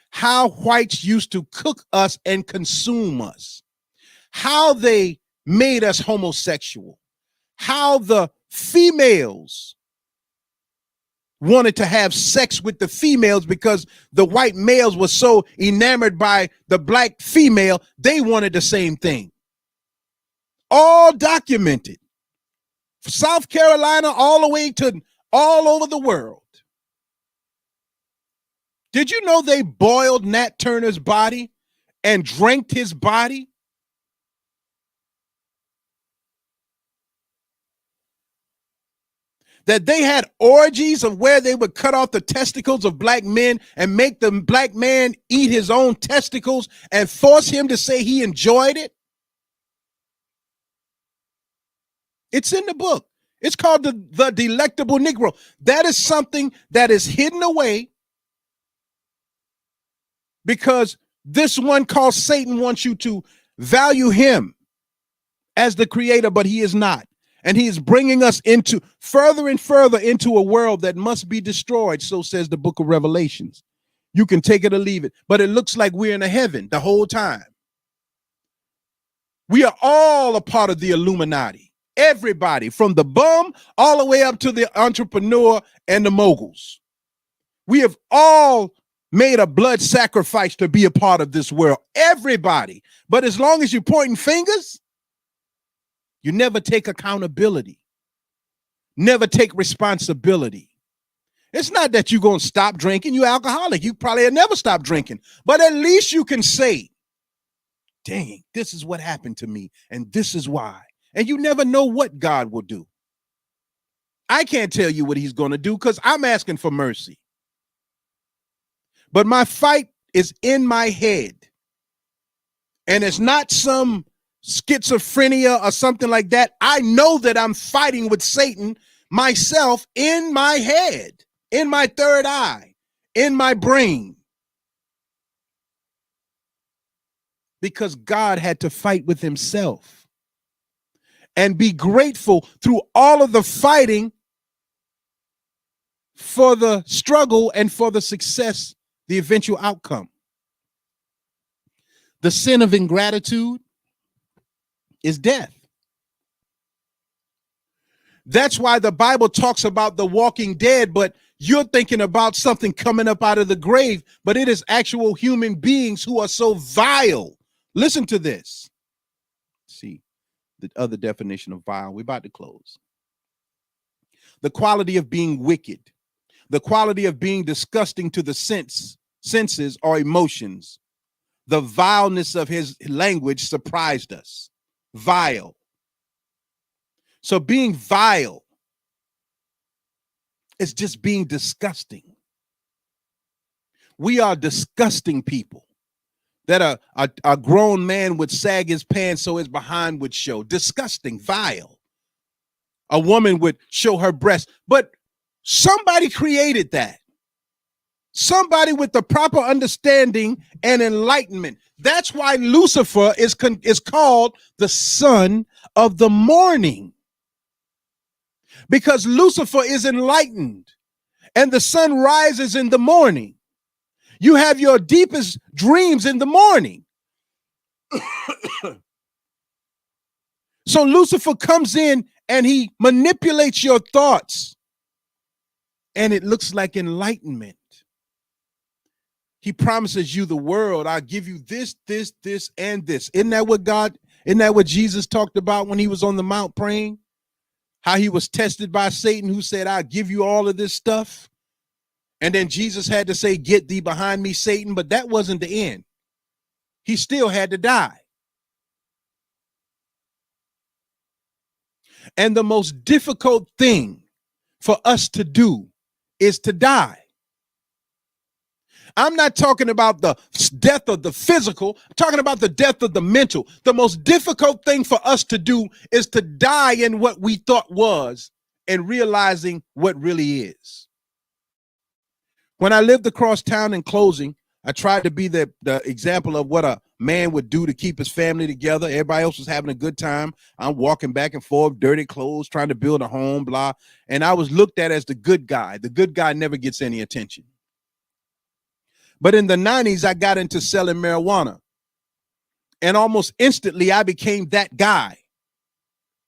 How whites used to cook us and consume us. How they made us homosexual. How the females wanted to have sex with the females because the white males were so enamored by the black female, they wanted the same thing. All documented. South Carolina all the way to all over the world. Did you know they boiled Nat Turner's body and drank his body? That they had orgies of where they would cut off the testicles of black men and make the black man eat his own testicles and force him to say he enjoyed it? It's in the book. It's called the Delectable Negro. That is something that is hidden away because this one called Satan wants you to value him as the creator, but he is not. And he is bringing us into further and further into a world that must be destroyed. So says the book of Revelations. You can take it or leave it, but it looks like we're in a heaven the whole time. We are all a part of the Illuminati. Everybody from the bum all the way up to the entrepreneur and the moguls. We have all made a blood sacrifice to be a part of this world. Everybody. But as long as you're pointing fingers, you never take accountability, never take responsibility. It's not that you're going to stop drinking. You're alcoholic. You probably have never stopped drinking, but at least you can say, dang, this is what happened to me. And this is why. And you never know what God will do. I can't tell you what he's going to do because I'm asking for mercy. But my fight is in my head. And it's not some schizophrenia or something like that. I know that I'm fighting with Satan myself in my head, in my third eye, in my brain. Because God had to fight with himself and be grateful through all of the fighting for the struggle and for the success, the eventual outcome. The sin of ingratitude is death. That's why the Bible talks about the walking dead, but You're thinking about something coming up out of the grave, but it is actual human beings who are so vile. Listen to this. See the other definition of vile. We're about to close. The quality of being wicked, the quality of being disgusting to the senses or emotions. The vileness of his language surprised us. Vile. So being vile is just being disgusting. We are disgusting people. That a grown man would sag his pants so his behind would show. Disgusting, vile. A woman would show her breast. But somebody created that. Somebody with the proper understanding and enlightenment. That's why Lucifer is called the son of the morning. Because Lucifer is enlightened and the sun rises in the morning. You have your deepest dreams in the morning. So Lucifer comes in and he manipulates your thoughts. And it looks like enlightenment. He promises you the world. I'll give you this, this, this, and this. Isn't that what Jesus talked about when he was on the mount praying? How he was tested by Satan, who said, I'll give you all of this stuff. And then Jesus had to say, get thee behind me, Satan. But that wasn't the end. He still had to die. And the most difficult thing for us to do is to die. I'm not talking about the death of the physical. I'm talking about the death of the mental. The most difficult thing for us to do is to die in what we thought was and realizing what really is. When I lived across town in closing, I tried to be the example of what a man would do to keep his family together. Everybody else was having a good time. I'm walking back and forth, dirty clothes, trying to build a home, blah. And I was looked at as the good guy. The good guy never gets any attention. But in the 90s, I got into selling marijuana. And almost instantly, I became that guy.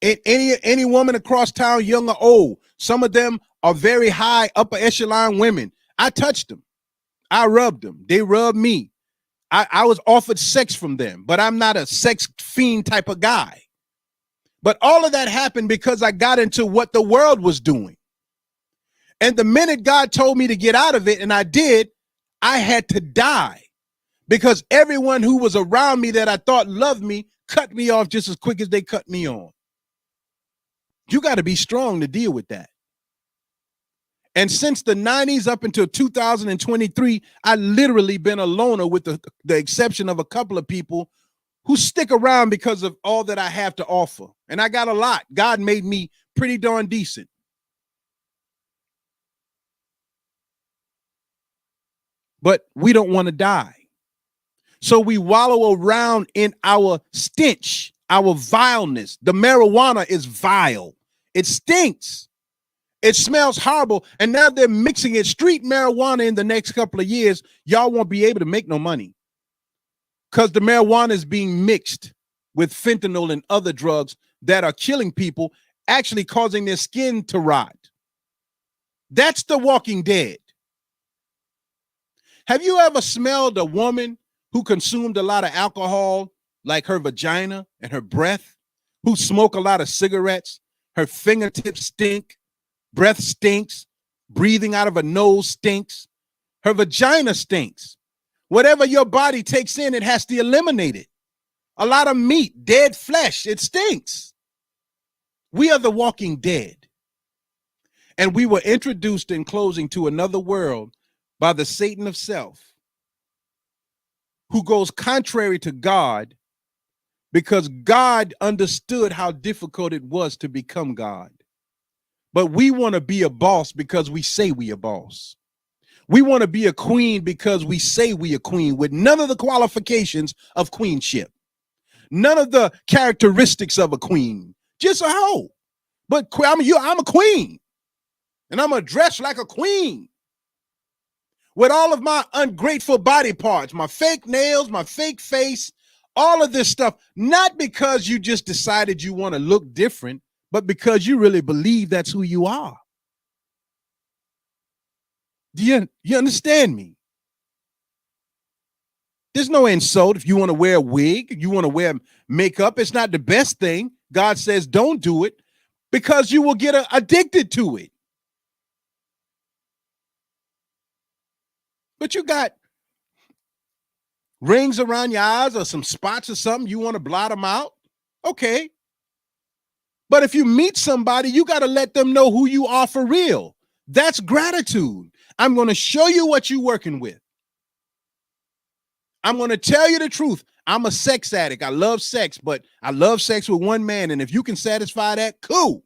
And any woman across town, young or old, some of them are very high, upper echelon women. I touched them. I rubbed them. They rubbed me. I was offered sex from them, but I'm not a sex fiend type of guy. But all of that happened because I got into what the world was doing. And the minute God told me to get out of it, and I did, I had to die because everyone who was around me that I thought loved me cut me off just as quick as they cut me on. You got to be strong to deal with that. And since the 90s up until 2023, I literally been a loner with the exception of a couple of people who stick around because of all that I have to offer. And I got a lot. God made me pretty darn decent. But we don't want to die. So we wallow around in our stench, our vileness. The marijuana is vile. It stinks. It smells horrible. And now they're mixing it street marijuana in the next couple of years. Y'all won't be able to make no money because the marijuana is being mixed with fentanyl and other drugs that are killing people, actually causing their skin to rot. That's the Walking Dead. Have you ever smelled a woman who consumed a lot of alcohol, like her vagina and her breath, who smoke a lot of cigarettes? Her fingertips stink, breath stinks, breathing out of her nose stinks, her vagina stinks. Whatever your body takes in, it has to eliminate it. A lot of meat, dead flesh, it stinks. We are the Walking Dead. And we were introduced in closing to another world by the Satan of self, who goes contrary to God because God understood how difficult it was to become God. But we want to be a boss because we say we a boss. We want to be a queen because we say we a queen with none of the qualifications of queenship, none of the characteristics of a queen, just a hoe. But I'm a queen, and I'm gonna dress like a queen with all of my ungrateful body parts, my fake nails, my fake face, all of this stuff, not because you just decided you want to look different, but because you really believe that's who you are. Do you understand me? There's no insult if you want to wear a wig, you want to wear makeup. It's not the best thing. God says don't do it because you will get addicted to it. But you got rings around your eyes or some spots or something, you want to blot them out. Okay. But if you meet somebody, you got to let them know who you are for real. That's gratitude. I'm going to show you what you're working with. I'm going to tell you the truth. I'm a sex addict. I love sex, but I love sex with one man. And if you can satisfy that, cool.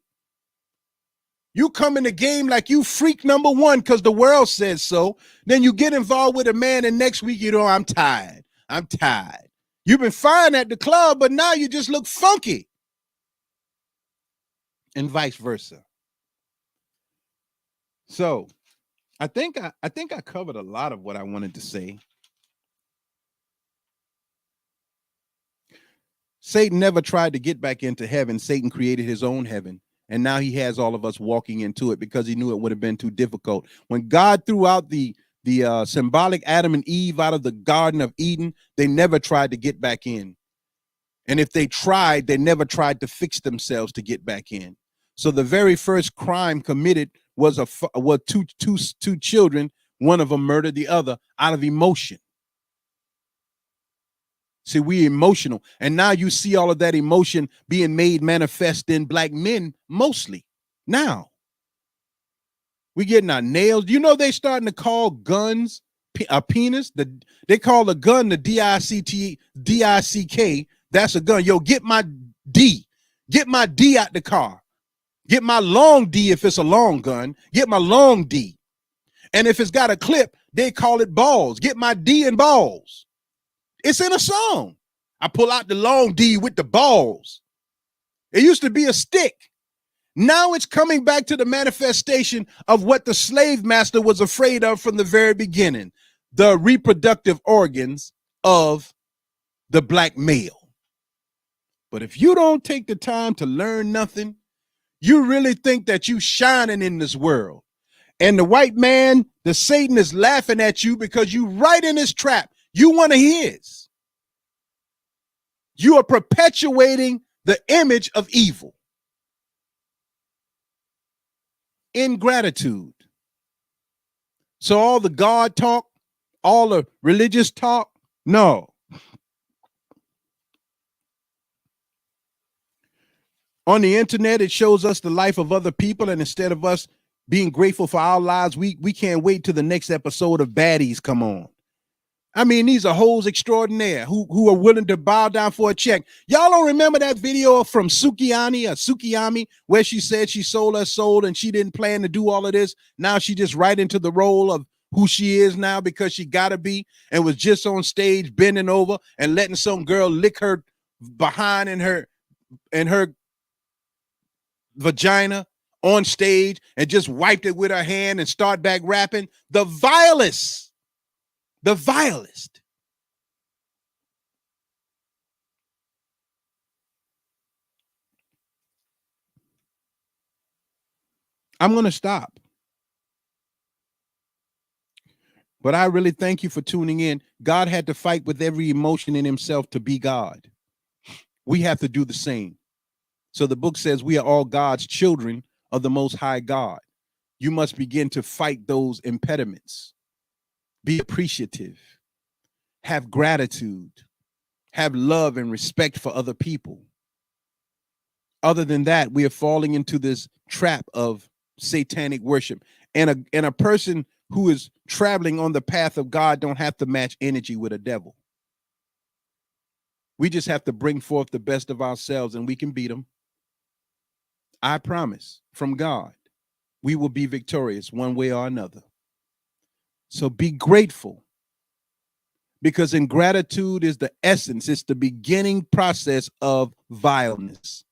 You come in the game like you freak number one because the world says so. Then you get involved with a man, and next week, I'm tired. I'm tired. You've been fine at the club, but now you just look funky. And vice versa. So I think I covered a lot of what I wanted to say. Satan never tried to get back into heaven. Satan created his own heaven. And now he has all of us walking into it because he knew it would have been too difficult. When God threw out the symbolic Adam and Eve out of the Garden of Eden, they never tried to get back in. And if they tried, they never tried to fix themselves to get back in. So the very first crime committed was two children. One of them murdered the other out of emotion. See, we emotional. And now you see all of that emotion being made manifest in black men mostly. Now, we getting our nails. You know they starting to call guns a penis? They call a gun the DICK. That's a gun. Yo, get my D. Get my D out the car. Get my long D if it's a long gun. Get my long D. And if it's got a clip, they call it balls. Get my D and balls. It's in a song. I pull out the long D with the balls. It used to be a stick. Now it's coming back to the manifestation of what the slave master was afraid of from the very beginning, the reproductive organs of the black male. But if you don't take the time to learn nothing, you really think that you shining in this world. And the white man, the Satan, is laughing at you because you right in his trap. You one of his. You are perpetuating the image of evil. Ingratitude. So all the God talk, all the religious talk, no. On the internet, it shows us the life of other people, and instead of us being grateful for our lives, we can't wait till the next episode of Baddies come on. I mean, these are hoes extraordinaire who are willing to bow down for a check. Y'all don't remember that video from Sukiyami, where she said she sold her soul and she didn't plan to do all of this. Now she just right into the role of who she is now because she gotta be, and was just on stage bending over and letting some girl lick her behind in her vagina on stage and just wiped it with her hand and start back rapping. The vilest. The vilest. I'm going to stop. But I really thank you for tuning in. God had to fight with every emotion in himself to be God. We have to do the same. So the book says we are all God's children of the Most High God. You must begin to fight those impediments. Be appreciative. Have gratitude. Have love and respect for other people. Other than that, we are falling into this trap of satanic worship. And a person who is traveling on the path of God don't have to match energy with a devil. We just have to bring forth the best of ourselves and we can beat them. I promise, from God, we will be victorious one way or another. So be grateful, because ingratitude is the essence. It's the beginning process of vileness.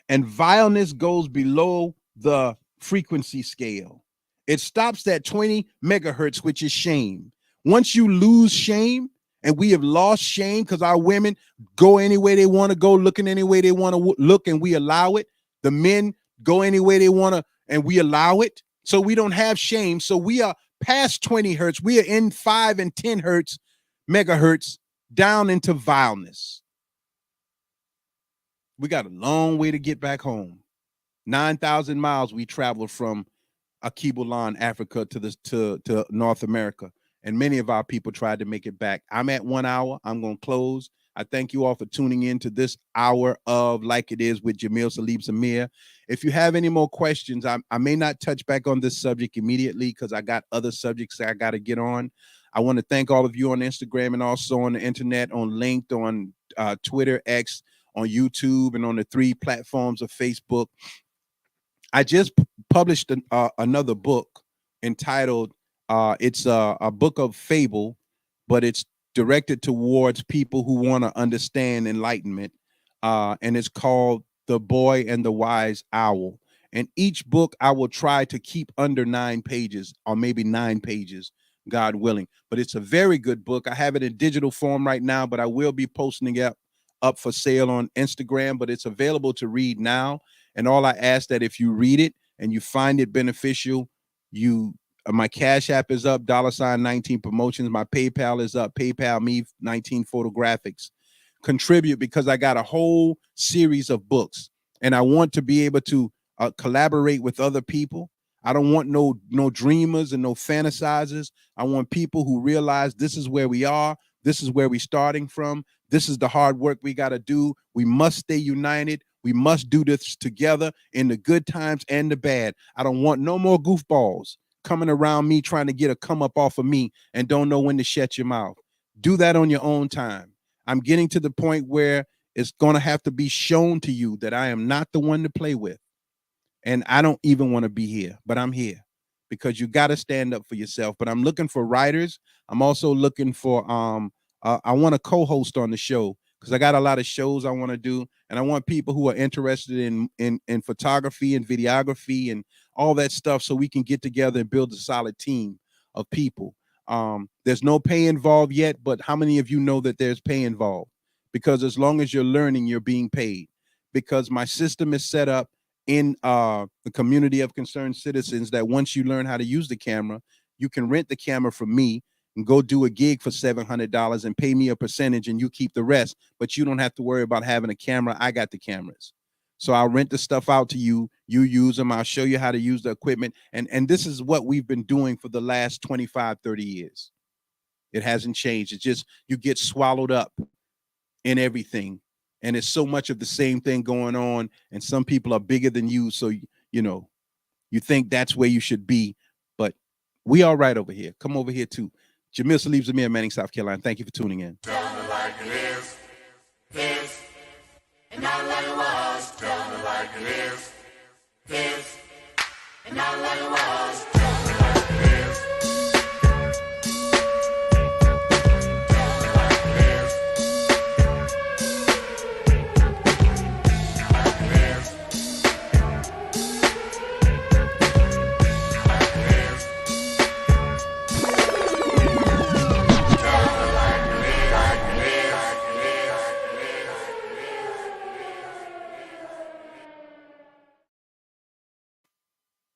And vileness goes below the frequency scale. It stops at 20 megahertz, which is shame. Once you lose shame, and we have lost shame because our women go any way they want to go, looking any way they want to look, and we allow it. The men go any way they want to, and we allow it. So we don't have shame. So we are past 20 hertz. We are in 5 and 10 hertz, megahertz, down into vileness. We got a long way to get back home. 9,000 miles we traveled from Akibulan, Africa to North America. And many of our people tried to make it back. I'm at 1 hour. I'm going to close. I thank you all for tuning in to this hour of Like It Is with Jamil Salib Samir. If you have any more questions, I may not touch back on this subject immediately because I got other subjects that I got to get on. I want to thank all of you on Instagram and also on the internet, on Linked, on Twitter, X, on YouTube, and on the 3 platforms of Facebook. I just published another book entitled, it's a book of fable, but it's directed towards people who want to understand enlightenment. And it's called The Boy and the Wise Owl. And each book I will try to keep under 9 pages or maybe 9 pages, God willing. But it's a very good book. I have it in digital form right now, but I will be posting it up for sale on Instagram, but it's available to read now. And all I ask that if you read it and you find it beneficial, you my Cash App is up, $19 promotions. My PayPal is up, PayPal me 19 photographics. Contribute because I got a whole series of books and I want to be able to collaborate with other people. I don't want no dreamers and no fantasizers. I want people who realize this is where we are. This is where we're starting from. This is the hard work we got to do. We must stay united. We must do this together in the good times and the bad. I don't want no more goofballs coming around me trying to get a come up off of me and don't know when to shut your mouth. Do that on your own time. I'm getting to the point where it's going to have to be shown to you that I am not the one to play with. And I don't even want to be here, but I'm here because you got to stand up for yourself. But I'm looking for writers. I'm also looking for I want to co-host on the show because I got a lot of shows I want to do, and I want people who are interested in photography and videography and all that stuff, so we can get together and build a solid team of people. There's no pay involved yet, but how many of you know that there's pay involved? Because as long as you're learning, you're being paid. Because my system is set up in the community of concerned citizens that once you learn how to use the camera, you can rent the camera from me and go do a gig for $700 and pay me a percentage and you keep the rest, but you don't have to worry about having a camera. I got the cameras. So I'll rent the stuff out to you. You use them. I'll show you how to use the equipment. And this is what we've been doing for the last 25, 30 years. It hasn't changed. It's just you get swallowed up in everything. And it's so much of the same thing going on. And some people are bigger than you. So, you know, you think that's where you should be. But we all right over here. Come over here too. Jamil Salib Zamir, Manning, South Carolina. Thank you for tuning in. Tell me like it is, and not like it was. Tell me like it is,